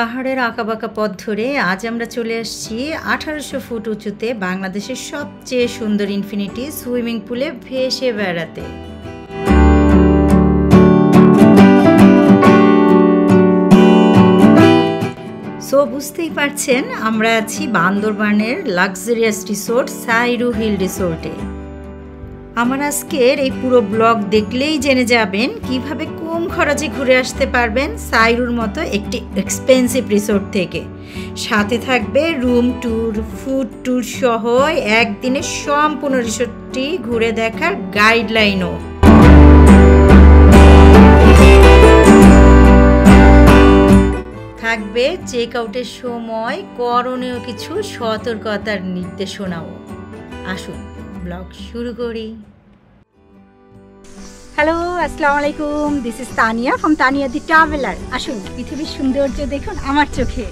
পাহাড়ের আঁকাবাঁকা পথ ধরে আজ আমরা চলে আসছি 1800 ফুট উঁচুতে বাংলাদেশের সবচেয়ে সুন্দর ইনফিনিটি সুইমিং পুলে ভেসে বেড়াতে। সো বুঝতেই পারছেন আমরা আছি বান্দরবানের লাক্সারিয়াস রিসোর্ট সাইরু হিল রিসোর্টে। আমার আজকের এই পুরো ব্লগ দেখলেই জেনে যাবেন কিভাবে কম খরচে ঘুরে আসতে পারবেন সাইরুর মতো একটি এক্সপেন্সিভ রিসোর্ট থেকে। সাথে থাকবে রুম ট্যুর, ফুড ট্যুর সহ একদিনে সম্পূর্ণ রিসোর্টটি ঘুরে দেখার গাইডলাইনও। থাকবে চেক আউটের সময় করণীয় কিছু সতর্কতার নির্দেশনাও। আসুন ব্লগ শুরু করি। হ্যালো, আসসালামু আলাইকুম। This is Tania from Tania the traveller. আসুন পৃথিবীর সৌন্দর্য দেখুন আমার চোখে।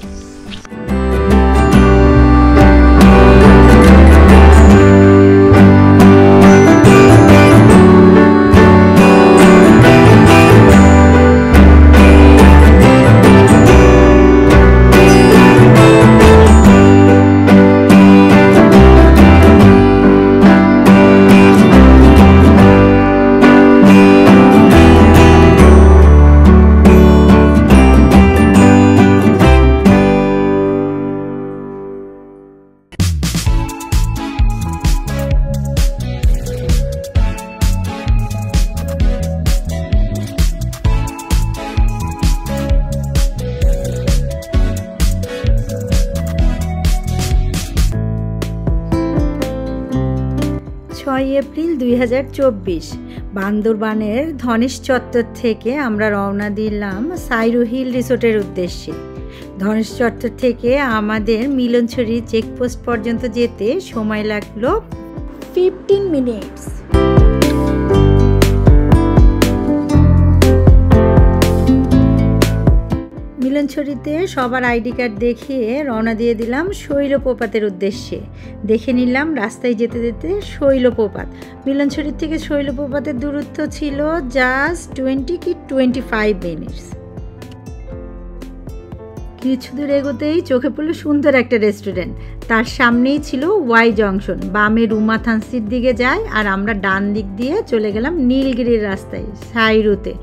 6 এপ্রিল 2024 বান্দরবানের ধনেশ চত্বর থেকে আমরা রওনা দিলাম সাইরু হিল রিসোর্টের উদ্দেশ্যে। ধনেশ চত্বর থেকে আমাদের মিলনছড়ি চেকপোস্ট পর্যন্ত যেতে সময় লাগলো 15 মিনিটস। মিলনছড়িতে সবার আইডি কার্ড দেখিয়ে রওনা দিয়ে দিলাম শৈলপ্রপাতের উদ্দেশ্যে। দেখে নিলাম রাস্তায় যেতে যেতে শৈলপ্রপাত। মিলনছড়ির থেকে শৈলপ্রপাতের দূরত্ব ছিল জাস্ট 20 কি 25 মিনিটস। কিছু দূর এগোতেই চোখে পড়লো সুন্দর একটা রেস্টুরেন্ট। তার সামনেই ছিল ওয়াই জংশন। বামে রুমা থানসির দিকে যায় আর আমরা ডান দিক দিয়ে চলে গেলাম নীলগিরির রাস্তায় সাইরুতে।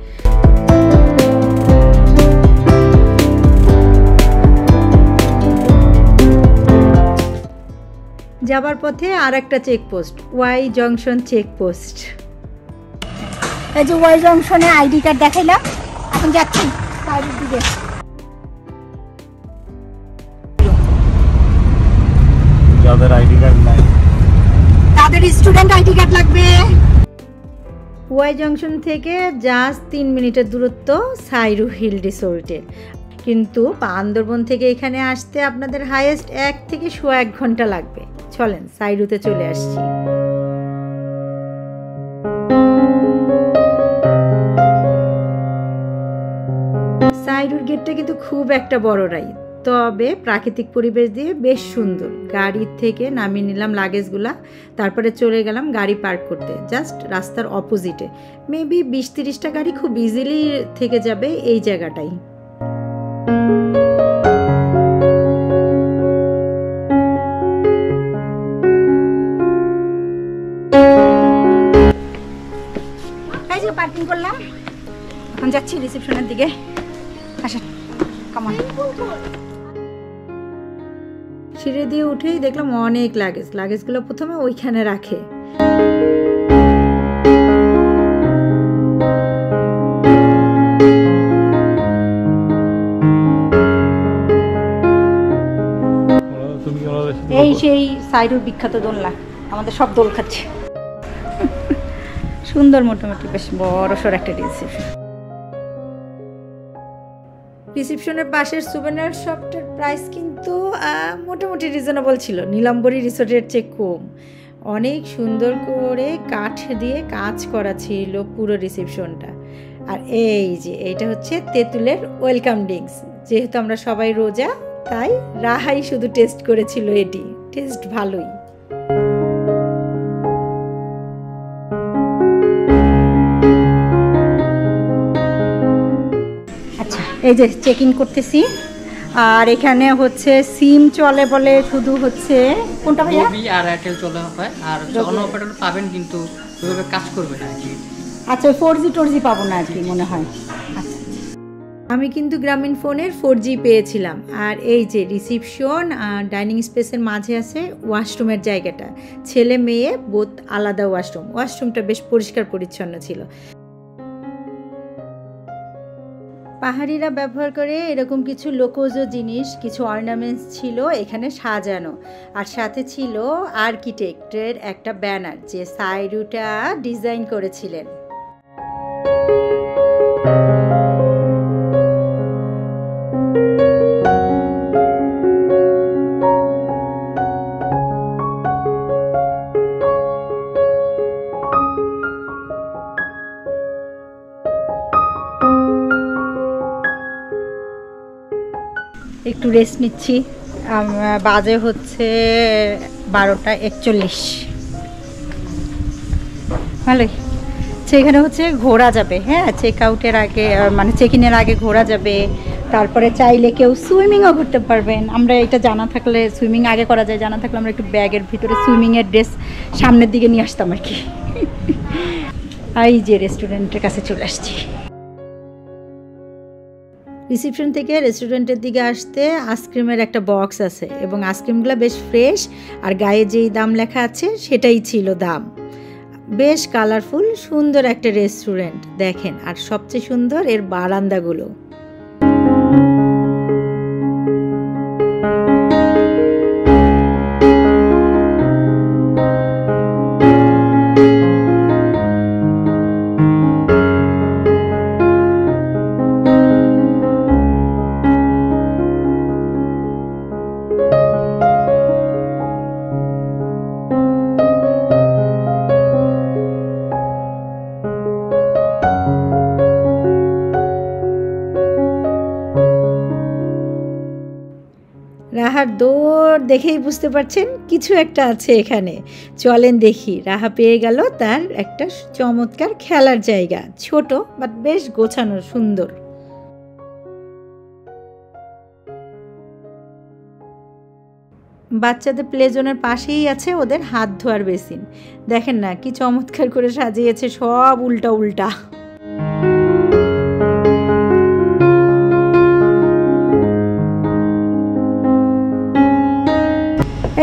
যাবার পথে আর একটা চেকপোস্ট, ওয়াই জংশন চেকপোস্ট। এই যে ওয়াই জংশনে আইডি কার্ড দেখাইলাম, এখন যাচ্ছি সাইডের দিকে। যাদের আইডি কার্ড নাই তাদের স্টুডেন্ট আইডি কার্ড লাগবে। ওয়াই জংশন থেকে জাস্ট 3 মিনিটের দূরত্ব সাইরু হিল রিসোর্টের। কিন্তু বান্দরবন থেকে এখানে আসতে আপনাদের হাইয়েস্ট 1 থেকে 1.5 ঘন্টা লাগবে। চলেন সাইরুতে চলে আসছি। সাইরুর গেটটা কিন্তু খুব একটা বড় নাই, তবে প্রাকৃতিক পরিবেশ দিয়ে বেশ সুন্দর। গাড়ির থেকে নামিয়ে নিলাম লাগেজগুলা, তারপরে চলে গেলাম গাড়ি পার্ক করতে জাস্ট রাস্তার অপোজিটে। মেবি 20-30টা গাড়ি খুব ইজিলি থেকে যাবে এই জায়গাটাই। পার্কিং করলাম, এখন যাচ্ছি রিসেপশনের দিকে। আসেন, কাম অন। সিঁড়ি দিয়ে উঠেই দেখলাম অনেক লাগেজগুলো প্রথমে ওইখানে রাখে। এই সেই সাইরুর বিখ্যাত দোলনা, আমাদের সব দোল খাচ্ছে। সুন্দর, মোটামুটি বেশ বড়সড় একটা রিসেপশনের পাশের সুভেনির শপটার প্রাইস কিন্তু মোটামুটি রিজনেবল ছিল, নীলাম্বরী রিসোর্টের চেয়ে কম। অনেক সুন্দর করে কাঠ দিয়ে কাজ করা ছিল পুরো রিসেপশনটা। আর এই যে এইটা হচ্ছে তেঁতুলের ওয়েলকাম ড্রিঙ্কস। যেহেতু আমরা সবাই রোজা, তাই রাহাই শুধু টেস্ট করেছিল, এটি টেস্ট ভালোই। এই যে চেক ইন করতেছি। আর এখানে হচ্ছে সিম চলে বলে শুধু হচ্ছে কোনটা ভাইয়া রবি আর এয়ারটেল চলে হয় আর অন্য অপারেটর পাবেন কিন্তু ওইভাবে কাজ করবে না আর কি। আচ্ছা 4G টোরজি পাবো না আর কি মনে হয়। আচ্ছা আমি কিন্তু গ্রামীণ ফোনের 4G পেয়েছিলাম। আর এই যে রিসিপশন আর ডাইনিং স্পেসের মাঝে আছে ওয়াশরুমের জায়গাটা, ছেলে মেয়ে বোথ আলাদা ওয়াশরুমটা বেশ পরিষ্কার পরিচ্ছন্ন ছিল। পাহাড়িরা ব্যবহার করে এরকম কিছু লোকজ জিনিস, কিছু অর্নামেন্টস ছিল এখানে সাজানো। আর সাথে ছিল আর্কিটেক্টের একটা ব্যানার যে সাইরুটা ডিজাইন করেছিলেন। একটু রেস্ট নিচ্ছি। বাজে হচ্ছে 12:41। ভালোই। সেখানে হচ্ছে ঘোরা যাবে, হ্যাঁ, চেক আউটের আগে মানে চেক ইনের আগে ঘোরা যাবে। তারপরে চাইলে কেউ সুইমিংও করতে পারবেন। আমরা এটা জানা থাকলে সুইমিং আগে করা যায়, জানা থাকলে আমরা একটু ব্যাগের ভিতরে সুইমিংয়ের ড্রেস সামনের দিকে নিয়ে আসতাম আর কি। এই যে রেস্টুরেন্টের কাছে চলে আসছি। রিসিপশন থেকে রেস্টুরেন্টের দিকে আসতে আইসক্রিমের একটা বক্স আছে এবং আইসক্রিমগুলো বেশ ফ্রেশ, আর গায়ে যেই দাম লেখা আছে সেটাই ছিল দাম। বেশ কালারফুল, সুন্দর একটা রেস্টুরেন্ট দেখেন। আর সবচেয়ে সুন্দর এর বারান্দাগুলো। রাহার দৌড় দেখেই বুঝতে পারছেন কিছু একটা আছে এখানে। চলেন দেখি। রাহা পেয়ে গেল তার একটা চমৎকার খেলার জায়গা, ছোট বাট বেশ গোছানো, সুন্দর। বাচ্চাদের প্লে জোনের পাশেই আছে ওদের হাত ধোয়ার বেসিন। দেখেন না কি চমৎকার করে সাজিয়েছে, সব উল্টা উল্টা।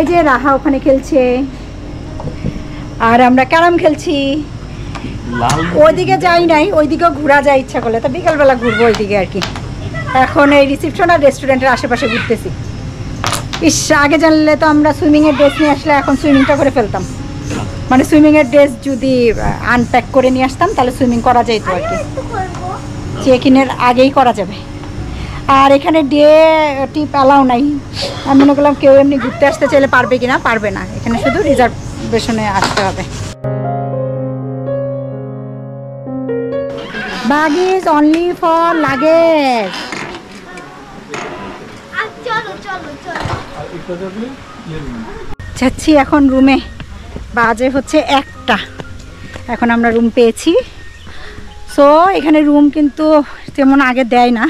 এই যে রাহা ওখানে খেলছে আর আমরা ক্যারাম খেলছি। ওইদিকে যাই নাই, ওইদিকেও ঘোরা যায় ইচ্ছা করলে, তো বিকালবেলা ঘুরবো ওইদিকে আর কি। এখন এই রিসিপশন আর রেস্টুরেন্টের আশেপাশে ঘুরতেছি। ইস, আগে জানলে তো আমরা সুইমিংয়ের ড্রেস নিয়ে আসলে এখন সুইমিংটা করে ফেলতাম। মানে সুইমিংয়ের ড্রেস যদি আনপ্যাক করে নিয়ে আসতাম তাহলে সুইমিং করা যেত আর কি, চেক ইনের আগেই করা যাবে। আর এখানে ডে টিপ অ্যালাউ নাই। আমি মনে করলাম কেউ এমনি ঘুরতে আসতে চাইলে পারবে কিনা, পারবে না, এখানে শুধু রিজার্ভেশনে আসতে হবে। বাগিজ অনলি ফর লাগেজ। যাচ্ছি এখন রুমে। বাজে হচ্ছে 1টা। এখন আমরা রুম পেয়েছি। সো এখানে রুম কিন্তু তেমন আগে দেয় না।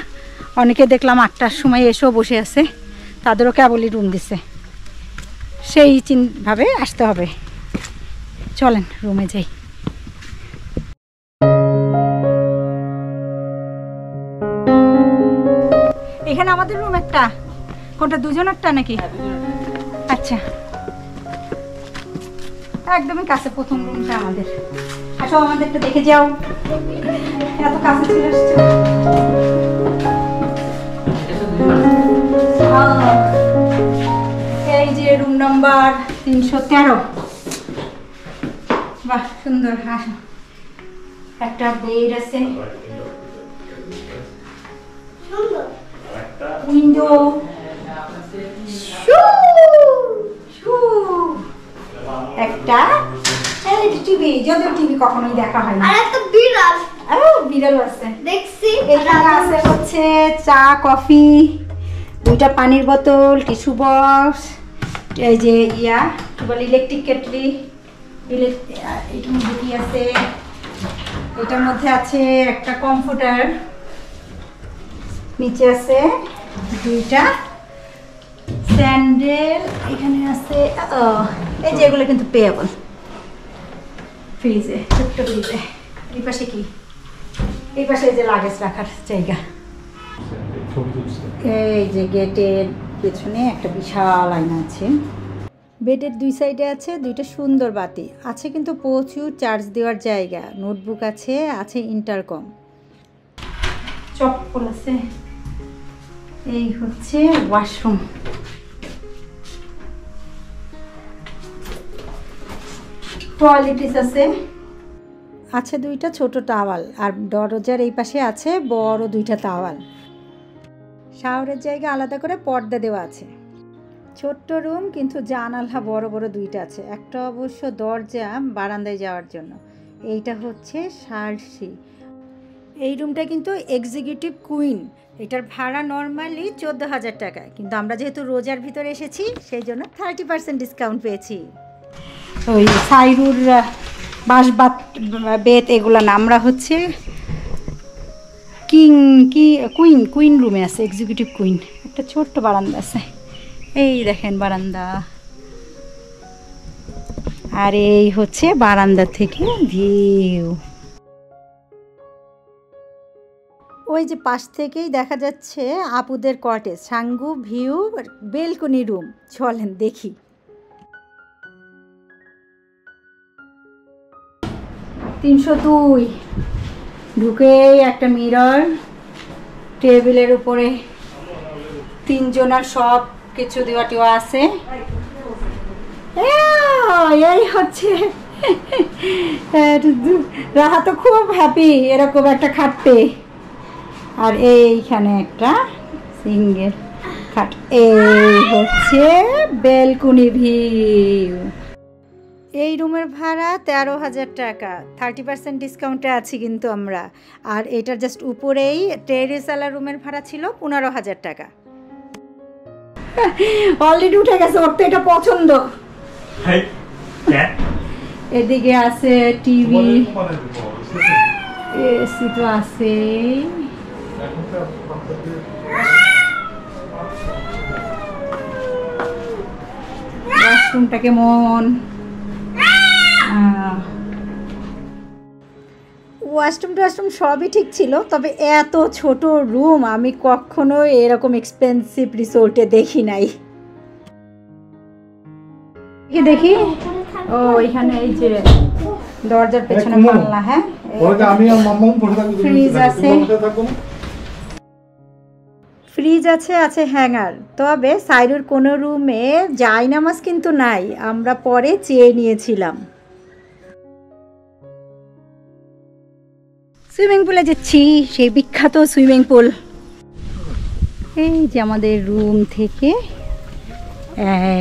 অনেকে দেখলাম 8টার সময় এসেও বসে আছে, তাদেরও কেবলই রুম দিছে। সেই ভাবে আসতে হবে। চলেন রুমে যাই। এখানে আমাদের রুম একটা, কোনটা দুজনেরটা নাকি? আচ্ছা, একদমই কাছে প্রথম রুমটা আমাদের। আসো আমাদেরটা দেখে যাও, এত কাছে চলে আসছো। এই যে রুম নাম্বার 313। বাহ সুন্দর। আসো, একটা বেড আছে, উইন্ডো, একটা টিভি, যদিও টিভি কখনোই দেখা হয় না। আর একটা বিড়াল, বিড়াল আছে দেখছি। এখানে আছে হচ্ছে চা, কফি, 2টা পানির বোতল, টিস্যু বক্স, এই যে কি বলে ইলেকট্রিক কেটলি। এটার মধ্যে কি আছে? এটার মধ্যে আছে একটা কমফোর্টার, নিচে আছে দুইটা স্যান্ডেল এখানে আছে, এই যে এগুলো কিন্তু পেয়েবল ফ্রিজে, ছোট্ট ফ্রিজে। এই পাশে কি, এই পাশে এই যে লাগেজ রাখার জায়গা। এই যে গেটের পেছনে একটা বিশাল আয়না আছে। বেডের দুই সাইডে আছে দুইটা সুন্দর বাতি আছে, কিন্তু প্রচুর চার্জ দেওয়ার জায়গা। নোটবুক আছে, আছে ইন্টারকম, চপ্পল আছে। এই হচ্ছে ওয়াশরুম। টয়লেটিস আছে, আছে দুইটা ছোট টাওয়াল, আর দরজার এই পাশে আছে বড় দুইটা টাওয়াল। শাওয়ারের জায়গা আলাদা করে পর্দা দেওয়া আছে। ছোট্ট রুম, কিন্তু জানালা বড় বড় দুইটা আছে। একটা অবশ্য দরজা বারান্দায় যাওয়ার জন্য। এইটা হচ্ছে সার্সি। এই রুমটা কিন্তু এক্সিকিউটিভ কুইন। এটার ভাড়া নর্মালি 14,000 টাকা, কিন্তু আমরা যেহেতু রোজার ভিতরে এসেছি সেই জন্য 30% ডিসকাউন্ট পেয়েছি। ওই সাইরুর বাসবাত বেত এগুলো না, আমরা হচ্ছে কুইন রুমে আছে, এক্সিকিউটিভ কুইন। একটা ছোট্ট বারান্দা আছে, এই দেখেন বারান্দা। আর এই হচ্ছে বারান্দা থেকে ভিউ। ওই যে পাশ থেকেই দেখা যাচ্ছে আপুদের cottage, Sangu view balcony room. চলেন দেখি। ঢুকেই একটা মিরর, টেবিলের উপরে 3 জনের সব কিছু দেওয়া টেওয়া আছে। এই হচ্ছে রাহা তো খুব হ্যাপি এরকম একটা খাট পেয়ে। আর এইখানে একটা সিঙ্গেল খাট। এই হচ্ছে বেলকনি ভিউ। এই রুমের ভাড়া 13,000 টাকা, 30% ডিসকাউন্টে আছি কিন্তু আমরা। আর এটার জাস্ট উপরেই টেরেসালা রুমের ভাড়া ছিল 15,000 টাকা। অলরেডি উঠে গেছে, ওর তো এটা পছন্দ। এদিকে আছে টিভি, এসি তো আছে। ওয়াশরুমটা কেমন? ওয়াশরুম সবই ঠিক ছিল, তবে এত ছোট রুম আমি কখনো এরকম এক্সপেন্সিভ রিসোর্টে দেখি নাই। দেখি ও এখানে এই যে দরজার পেছনে পাল্লা, হ্যাঁ ফ্রিজ আছে, ফ্রিজ আছে, আছে হ্যাঙ্গার। তবে সাইডের কোনো রুমে জায়নামাজ কিন্তু নাই, আমরা পরে চেয়ে নিয়েছিলাম। সুইমিং পুলে যাচ্ছি, সেই বিখ্যাত সুইমিং পুল। এই যে আমাদের রুম থেকে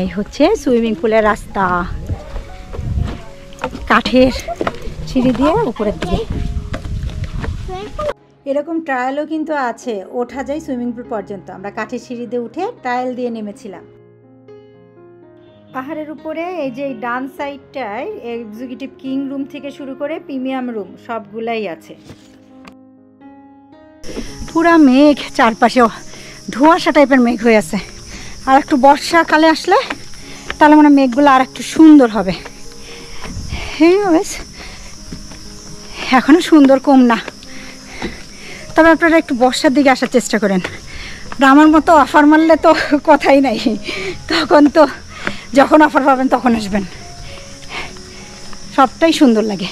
এই হচ্ছে সুইমিং পুলের রাস্তা, কাঠের সিঁড়ি দিয়ে উপরের দিকে। এরকম ট্রায়ালও কিন্তু আছে, ওঠা যায় সুইমিং পুল পর্যন্ত। আমরা কাঠের সিঁড়ি দিয়ে উঠে ট্রায়াল দিয়ে নেমেছিলাম। পাহাড়ের উপরে এই যে ডান সাইডটায় এক্সিকিউটিভ কিং রুম থেকে শুরু করে প্রিমিয়াম রুম সবগুলাই আছে। পুরা মেঘ, চারপাশেও ধোঁয়াশা টাইপের মেঘ হয়ে আছে। আর একটু বর্ষাকালে আসলে তাহলে মানে মেঘগুলো আর একটু সুন্দর হবে। হ্যাঁ এখনো সুন্দর কম না, তবে আপনারা একটু বর্ষার দিকে আসার চেষ্টা করেন। আমার মতো অফার মারলে তো কথাই নাই, তখন তো যখন অফার পাবেন তখন আসবেন, সবটাই সুন্দর লাগে।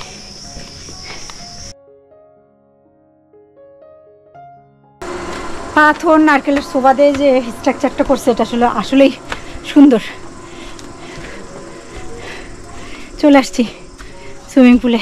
পাথর নারকেলের শোভা দিয়ে যে স্ট্রাকচারটা করছে এটা আসলেই সুন্দর। চলে আসছি সুইমিং পুলে।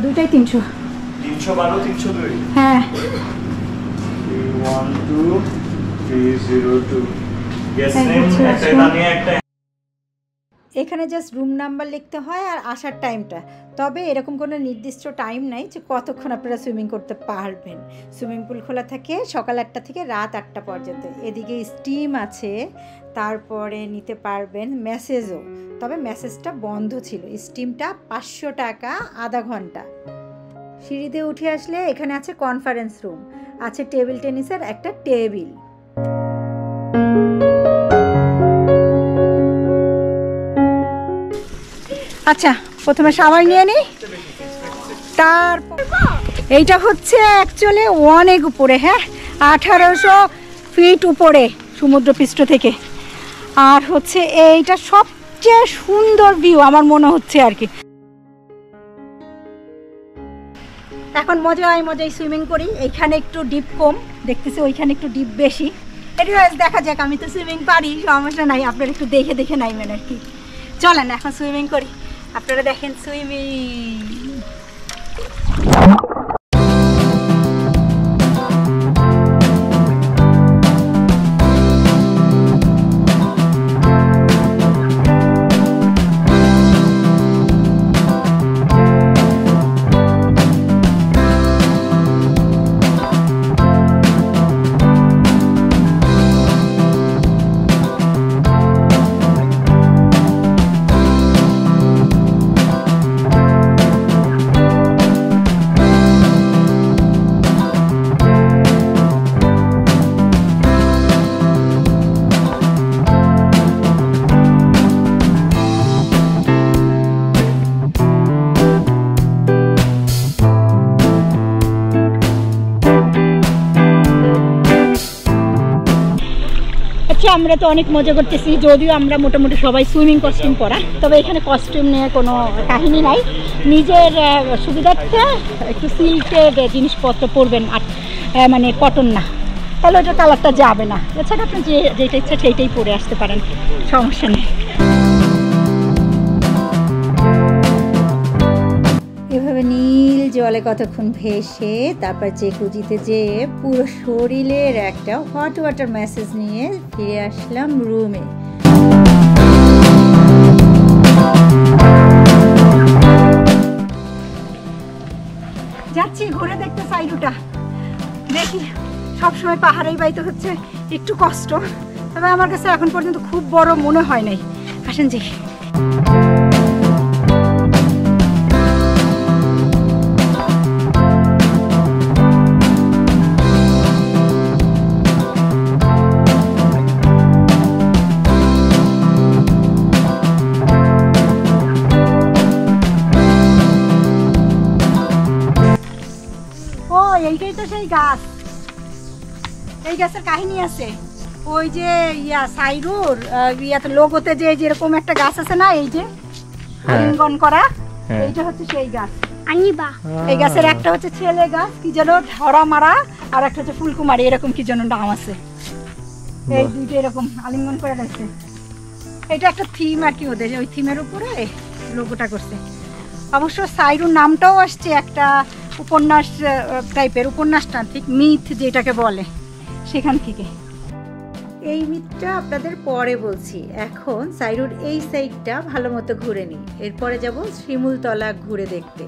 দুইটাই 300। 312, 302। হ্যাঁ 312, 302। Yes name একটা দামি একটা। এখানে জাস্ট রুম নাম্বার লিখতে হয় আর আসার টাইমটা। তবে এরকম কোনো নির্দিষ্ট টাইম নাই যে কতক্ষণ আপনারা সুইমিং করতে পারবেন। সুইমিং পুল খোলা থাকে সকাল 8টা থেকে রাত 8টা পর্যন্ত। এদিকে স্টিম আছে, তারপরে নিতে পারবেন ম্যাসেজও। তবে ম্যাসেজটা বন্ধ ছিল। স্টিমটা 500 টাকা আধা ঘন্টা। সিঁড়িতে উঠে আসলে এখানে আছে কনফারেন্স রুম, আছে টেবিল টেনিসের একটা টেবিল। আচ্ছা, প্রথমে শাওয়ার নিয়ে নিই, তারপর এইটা হচ্ছে অ্যাকচুয়ালি অনেক উপরে, হ্যাঁ 1800 ফিট উপরে সমুদ্রপৃষ্ঠ থেকে। আর হচ্ছে এইটা সবচেয়ে সুন্দর ভিউ আমার মনে হচ্ছে আর কি। এখন মজায় সুইমিং করি। এইখানে একটু ডিপ কম দেখতেছি, ওইখানে একটু ডিপ বেশি। এনিওয়েজ দেখা যাক, আমি তো সুইমিং পারি, সমস্যা নাই। আপনারা একটু দেখে নাইবেন আর কি। চলেন এখন সুইমিং করি, আপনারা দেখেন সুইমিং। আমরা তো অনেক মজা করতেছি, যদিও আমরা মোটামুটি সবাই সুইমিং কস্টিউম পরা। তবে এখানে কস্টিউম নিয়ে কোনো কাহিনী নাই, নিজের সুবিধার্থে একটু সিল্কের জিনিসপত্র পরবেন, আর মানে কটন না, তাহলে ওটা কালারটা যাবে না। এছাড়া আপনি যেটা ইচ্ছা সেইটাই পরে আসতে পারেন, সমস্যা নেই। এভাবে নীল জলে কতক্ষণ ভেসে তারপর জেকুজিতে যেয়ে পুরো শরীরের একটা হট ওয়াটার ম্যাসেজ নিয়ে ফিরে আসলাম রুমে। যাচ্ছি ঘুরে দেখতে সাইডুটা, দেখি। সবসময় পাহাড়েই বাইতে হচ্ছে, একটু কষ্ট, তবে আমার কাছে এখন পর্যন্ত খুব বড় মনে হয় নাই। আসেন যে এইটাই তো সেই গাছ। এই গাছের কাহিনী আছে, ওই যে সাইরুর ইয়াতে লোগোতে যে যেরকম একটা গাছ আছে না, এই যে আলিঙ্গন করা, এইটা হচ্ছে সেই গাছ। এই গাছের একটা হচ্ছে ছেলে গাছ, কি যেন ধরা মারা, আর একটা হচ্ছে ফুলকুমারী, এরকম কি যেন নাম আছে। এই দুইটা এরকম আলিঙ্গন করে রাখছে। এটা একটা থিম আর কি, ওদের ওই থিমের উপরে লোগোটা করছে। অবশ্য সাইরুর নামটাও আসছে একটা উপন্যাস টাইপের, উপন্যাসটা ঠিক মিথ যেটাকে বলে, সেখান থেকে। এই মিথটা আপনাদের পরে বলছি, এখন সাইরুর এই সাইডটা ভালো মতো ঘুরে নিই, এরপরে যাব শিমুলতলা ঘুরে দেখতে।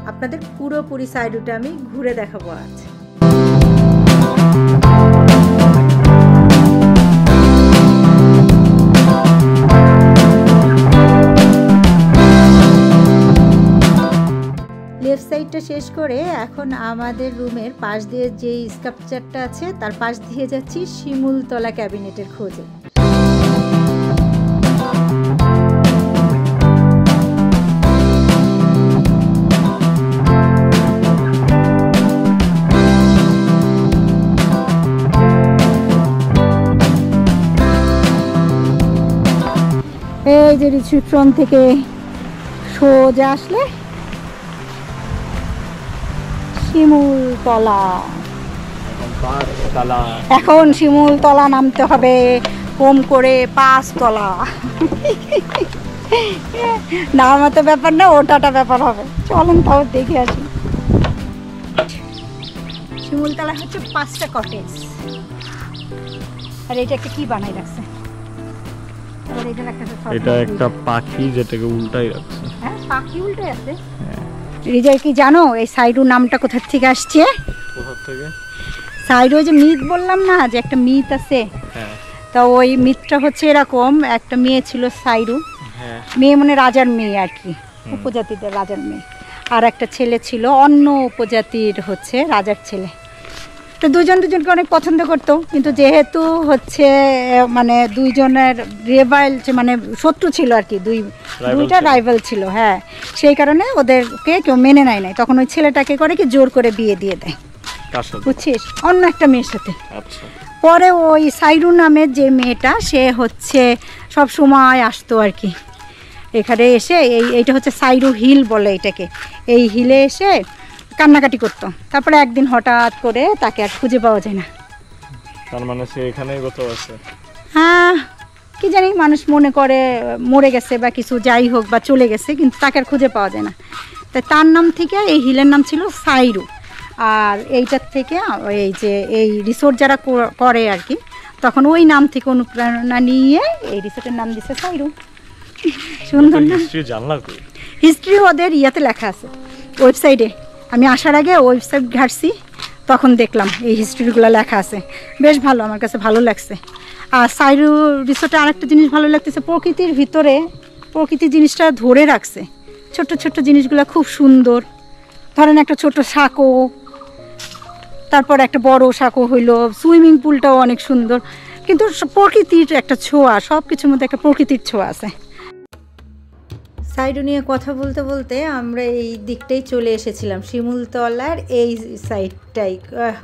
আপনাদের পুরোপুরি সাইরুটা আমি ঘুরে দেখাবো আজ। লেফট সাইডটা শেষ করে এখন আমাদের রুমের পাশ দিয়ে যে স্কাল্পচারটা আছে তার পাশ দিয়ে যাচ্ছি শিমুলতলা ক্যাবিনেটের খোঁজে। এই যে রিসেপশন থেকে সোজা আসলে শিমুলতলা। এখন শিমুলতলা নামতে হবে কম করে 5 তলা। নামাতে ব্যাপার না, ওটাটা ব্যাপার হবে। চলেন তাও দেখে আসি। শিমুলতলা হচ্ছে 5টা কটেজ, আর এটা একটা কি বানাই রাখছে, আর এখানে একটা এটা একটা পাখি যেটাকে উল্টাই রাখছে। হ্যাঁ পাখি উল্টে আছে। রিজয় কি জানো এই সাইরু নামটা কোথা থেকে আসছে? কোথা থেকে? সাইরু যে মিথ বললাম না যে একটা মিথ আছে, হ্যাঁ তা ওই মিথটা হচ্ছে এরকম, একটা মেয়ে ছিল সাইরু, হ্যাঁ মেয়ে মানে রাজার মেয়ে আর কি, উপজাতিদের রাজার মেয়ে, আর একটা ছেলে ছিল অন্য উপজাতির হচ্ছে রাজার ছেলে। তো দুজনকে অনেক পছন্দ করতো, কিন্তু যেহেতু হচ্ছে মানে দুইজনের রেভাইল মানে শত্রু ছিল আর কি, দুইটা রাইভাল ছিল, হ্যাঁ সেই কারণে ওদেরকে কেউ মেনে নেয় নাই। তখন ওই ছেলেটাকে করে কি জোর করে বিয়ে দিয়ে দেয়, বুঝছিস, অন্য একটা মেয়ের সাথে। পরে ওই সাইরু নামের যে মেয়েটা সে হচ্ছে সব সময় আসতো আর কি এখানে এসে, এইটা হচ্ছে সাইরু হিল বলে এটাকে, এই হিলে এসে কান্নাকাটি করতো। তারপরে একদিন হঠাৎ করে তাকে আর খুঁজে পাওয়া যায় না। তার মানে সে এখানেই কোথাও আছে? হ্যাঁ কি জানি, মানুষ মনে করে মরে গেছে বা কিছু, যাই হোক, বা চলে গেছে, কিন্তু তাকে আর খুঁজে পাওয়া যায় না। তাই তার নাম থেকে এই হিলের নাম ছিল সাইরু। আর এইটার থেকে এই যে এই রিসোর্ট যারা করে আর কি, তখন ওই নাম থেকে অনুপ্রেরণা নিয়ে এই রিসোর্টের নাম দিচ্ছে সাইরু। সুন্দর না? হিস্ট্রি ওদের ইয়াতে লেখা আছে, ওয়েবসাইটে। আমি আসার আগে ওয়েবসাইট ঘাটছি, তখন দেখলাম এই হিস্ট্রিগুলো লেখা আছে, বেশ ভালো, আমার কাছে ভালো লাগছে। আর সাইরু রিসোর্টে আরেকটা জিনিস ভালো লাগতেছে, প্রকৃতির ভিতরে প্রকৃতির জিনিসটা ধরে রাখছে, ছোট ছোট জিনিসগুলো খুব সুন্দর। ধরেন একটা ছোট সাঁকো, তারপর একটা বড় সাঁকো হইলো, সুইমিং পুলটাও অনেক সুন্দর, কিন্তু প্রকৃতির একটা ছোঁয়া, সব কিছুর মধ্যে একটা প্রকৃতির ছোঁয়া আছে। সাইডু নিয়ে কথা বলতে বলতে আমরা এই দিকটাই চলে এসেছিলাম, শিমুলতলার এই সাইডটাই।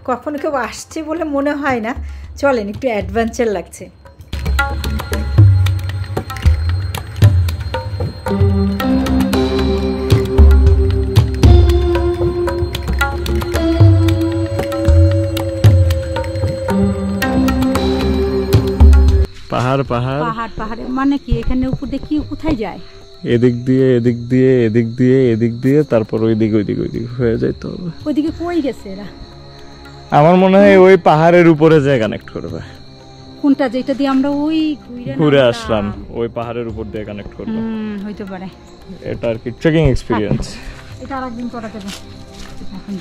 কখনো কেউ আসছে বলে মনে হয় না, চলেন একটু অ্যাডভেঞ্চার লাগছে। পাহাড় পাহাড় পাহাড় পাহাড়ে মানে কি, এখানে উপর দিয়ে কি কোথায় যায়? এদিক দিয়ে এদিক দিয়ে এদিক দিয়ে এদিক দিয়ে, তারপর ওইদিক ওইদিক ওইদিক হয়ে যাইতে হবে। ওইদিকে কই গেছে এরা? আমার মনে হয় ওই পাহাড়ের উপরে যায় কানেক্ট করবে। কোনটা, যেটা দিয়ে আমরা ওই ঘুরে আসলাম, ওই পাহাড়ের উপর দিয়ে কানেক্ট করবে, হইতে পারে। এটা আর কি ট্রেকিং এক্সপেরিয়েন্স। এটা আরেকদিন করা যাবে। এখন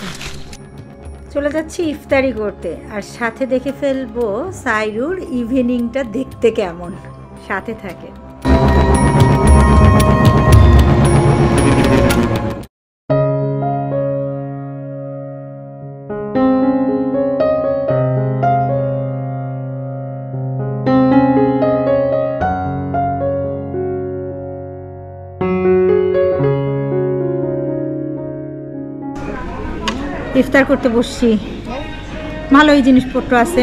চলে যাচ্ছি ইফতারি করতে, আর সাথে দেখে ফেলবো সাইরুর ইভিনিংটা দেখতে কেমন, সাথে থাকে। ইফতার করতে বসছি, ভালোই জিনিসপত্র আছে,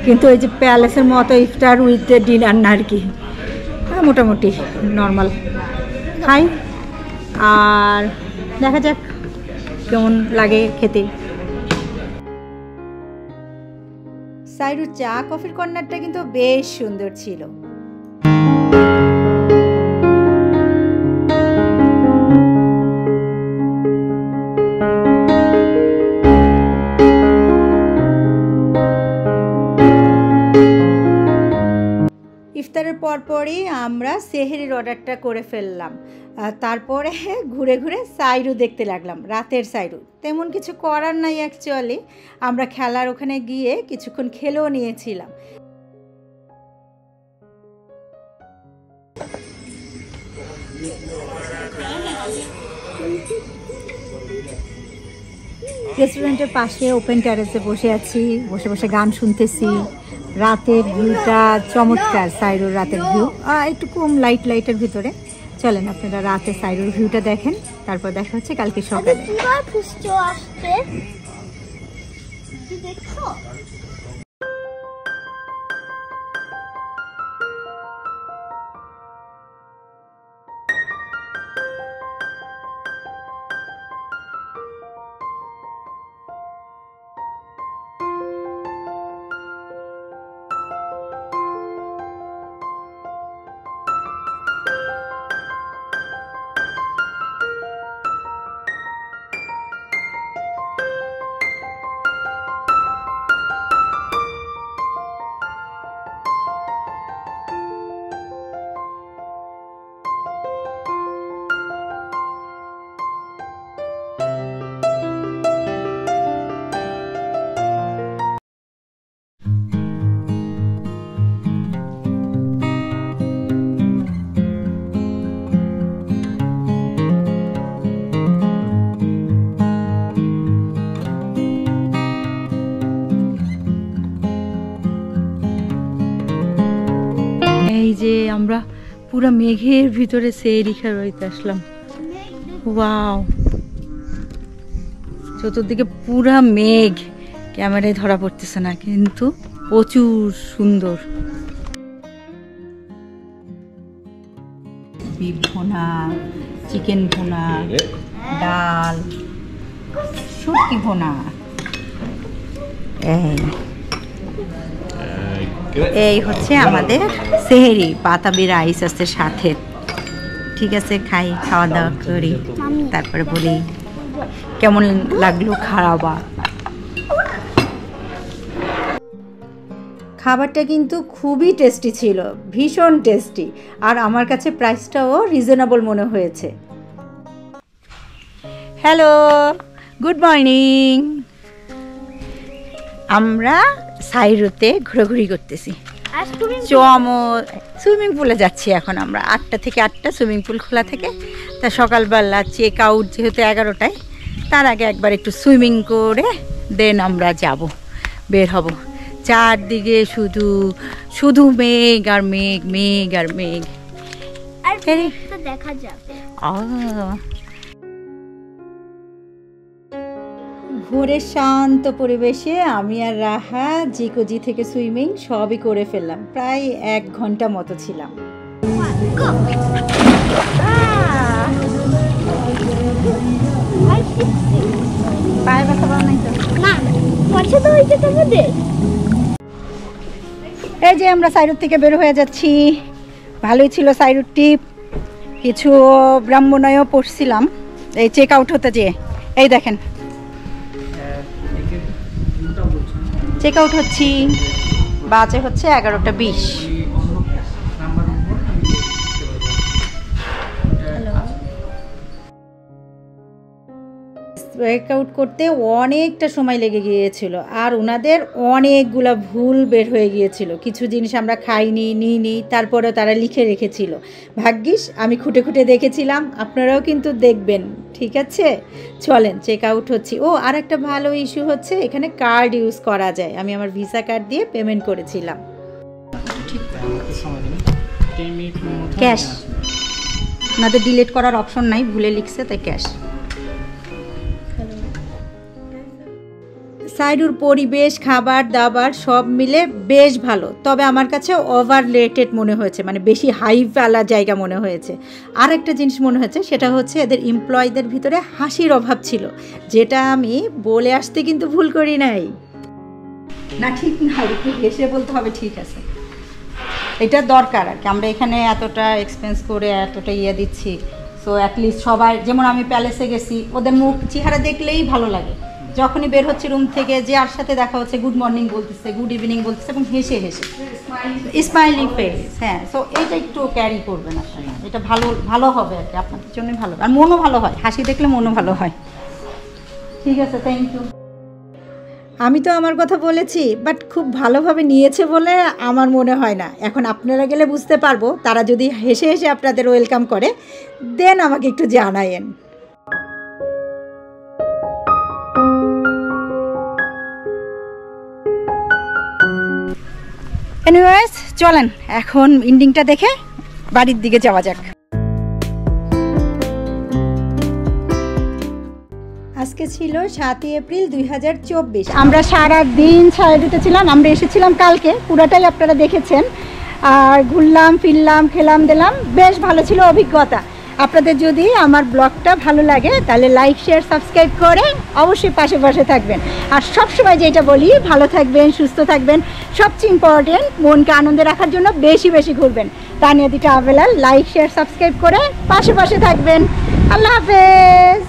কিন্তু ওই যে প্যালেসের মতো ইফতার উইথ ডিনার না আর কি, মোটামুটি নর্মাল খাই, আর দেখা যাক কেমন লাগে খেতে। সাইরুর চা কফির কর্নারটা কিন্তু বেশ সুন্দর ছিল। ইফতারের পরপরই আমরা সেহরির অর্ডারটা করে ফেললাম, তারপরে ঘুরে ঘুরে সাইরু দেখতে লাগলাম, রাতের সাইরু। তেমন কিছু করার নাই অ্যাকচুয়ালি, আমরা খেলার ওখানে গিয়ে কিছুক্ষণ খেলেও নিয়েছিলাম। রেস্টুরেন্টের পাশে ওপেন টেরেসে বসে আছি, বসে বসে গান শুনতেছি। রাতের ভিউটা চমৎকার, সাইরুর রাতের ভিউ, একটু কম লাইটের ভিতরে। চলেন আপনারা রাতে সাইরুর ভিউটা দেখেন, তারপর দেখা হচ্ছে কালকে সকালে। এই যে আমরা পুরো মেঘের ভিতরে সেহরি খাইতে আসলাম। ওয়াও, চতুর্দিকে পুরা মেঘ, ক্যামেরায় ধরা পড়তেছে না কিন্তু প্রচুর সুন্দর। বিফ ভুনা, চিকেন ভুনা, ডাল, শুটকি ভুনা, এই হচ্ছে আমাদের সেহরি। পাতাবি রাইস আছে সাথে। ঠিক আছে, খাওয়া দাওয়া করি, তারপরে বলি কেমন লাগলো খাওয়া। খাবারটা কিন্তু খুবই টেস্টি ছিল, ভীষণ টেস্টি, আর আমার কাছে প্রাইসটাও রিজনেবল মনে হয়েছে। Hello, good morning. আমরা সাইরোতে ঘোরাঘুরি করতেছি। সুইমিং পুলে যাচ্ছি এখন আমরা। 8টা থেকে 8টা সুইমিং পুল খোলা থাকে। তা সকালবেলা চেক আউট যেহেতু 11টায়, তার আগে একবার একটু সুইমিং করে দেন আমরা যাব, বের হব। চারদিকে শুধু শুধু মেঘ আর মেঘ, মেঘ আর মেঘ, দেখা যাবে। ভোরের শান্ত পরিবেশে আমি আর রাহা জিকোজি থেকে সুইমিং সবই করে ফেললাম। প্রায় 1 ঘন্টা মতো ছিলাম। এই যে আমরা সাইরুট থেকে বের হয়ে যাচ্ছি। ভালোই ছিল সাইরুট ট্রিপ। কিছু ব্রাহ্মণয়ও পড়ছিলাম এই চেক আউট হতে যেয়ে। এই দেখেন চেক আউট হচ্ছি, বাজে হচ্ছে 11:20। চেকআউট করতে অনেকটা সময় লেগে গিয়েছিল, আর ওনাদের অনেকগুলা ভুল বের হয়ে গিয়েছিল। কিছু জিনিস আমরা খাইনি, নিইনি, তারপরেও তারা লিখে রেখেছিল। ভাগ্যিস আমি খুঁটে খুঁটে দেখেছিলাম, আপনারাও কিন্তু দেখবেন। ঠিক আছে, চলেন চেক আউট হচ্ছি। ও, আর একটা ভালো ইস্যু হচ্ছে এখানে কার্ড ইউজ করা যায়। আমি আমার ভিসা কার্ড দিয়ে পেমেন্ট করেছিলাম। ক্যাশ, ওনাদের ডিলিট করার অপশন নাই, ভুলে লিখছে তাই ক্যাশ। সাইরুর পরিবেশ, খাবার দাবার সব মিলে বেশ ভালো, তবে আমার কাছে ওভার রেটেড মনে হয়েছে, মানে বেশি হাইফালা জায়গা মনে হয়েছে। আর একটা জিনিস মনে হয়েছে, সেটা হচ্ছে এদের এমপ্লয়ীদের ভিতরে হাসির অভাব ছিল, যেটা আমি বলে আসতে কিন্তু ভুল করি নাই। না ঠিক না, একটু হেসে বলতে হবে। ঠিক আছে, এটা দরকার আর কি। আমরা এখানে এতটা এক্সপেন্স করে এতটা দিচ্ছি, সো অ্যাটলিস্ট সবাই, যেমন আমি প্যালেসে গেছি, ওদের মুখ চেহারা দেখলেই ভালো লাগে। যখনই বের হচ্ছে রুম থেকে, যে আর সাথে দেখা হচ্ছে গুড মর্নিং বলতেছে, গুড ইভিনিং বলতেছে, এবং হেসে হেসে স্মাইলিং ফেস। হ্যাঁ, সো এটা একটু ক্যারি করবেন আসলে, এটা ভালো হবে আর কি, আপনাদের জন্য ভালো, আর মনও ভালো হয়। হাসি দেখলে মনও ভালো হয়। ঠিক আছে, থ্যাংক ইউ। আমি তো আমার কথা বলেছি, বাট খুব ভালোভাবে নিয়েছে বলে আমার মনে হয় না। এখন আপনারা গেলে বুঝতে পারবো, তারা যদি হেসে হেসে আপনাদের ওয়েলকাম করে, দেন আমাকে একটু জানায়েন। এনিওয়েজ, চলেন এখন এন্ডিংটা দেখে বাড়ির দিকে যাওয়া যাক। আজকে ছিল 7 এপ্রিল 2024। আমরা সারা দিন সাইরুতে ছিলাম। আমরা এসেছিলাম কালকে, পুরাটাই আপনারা দেখেছেন। আর ঘুরলাম ফিরলাম, খেলাম দিলাম, বেশ ভালো ছিল অভিজ্ঞতা। আপনাদের যদি আমার ব্লগটা ভালো লাগে তাহলে লাইক শেয়ার সাবস্ক্রাইব করে অবশ্যই পাশে পাশে থাকবেন। আর সবসময় যেটা বলি, ভালো থাকবেন, সুস্থ থাকবেন, সবচেয়ে ইম্পর্টেন্ট মনকে আনন্দে রাখার জন্য বেশি বেশি ঘুরবেন। Tania traveller like share subscribe করে পাশে পাশে থাকবেন। আল্লাহ হাফেজ।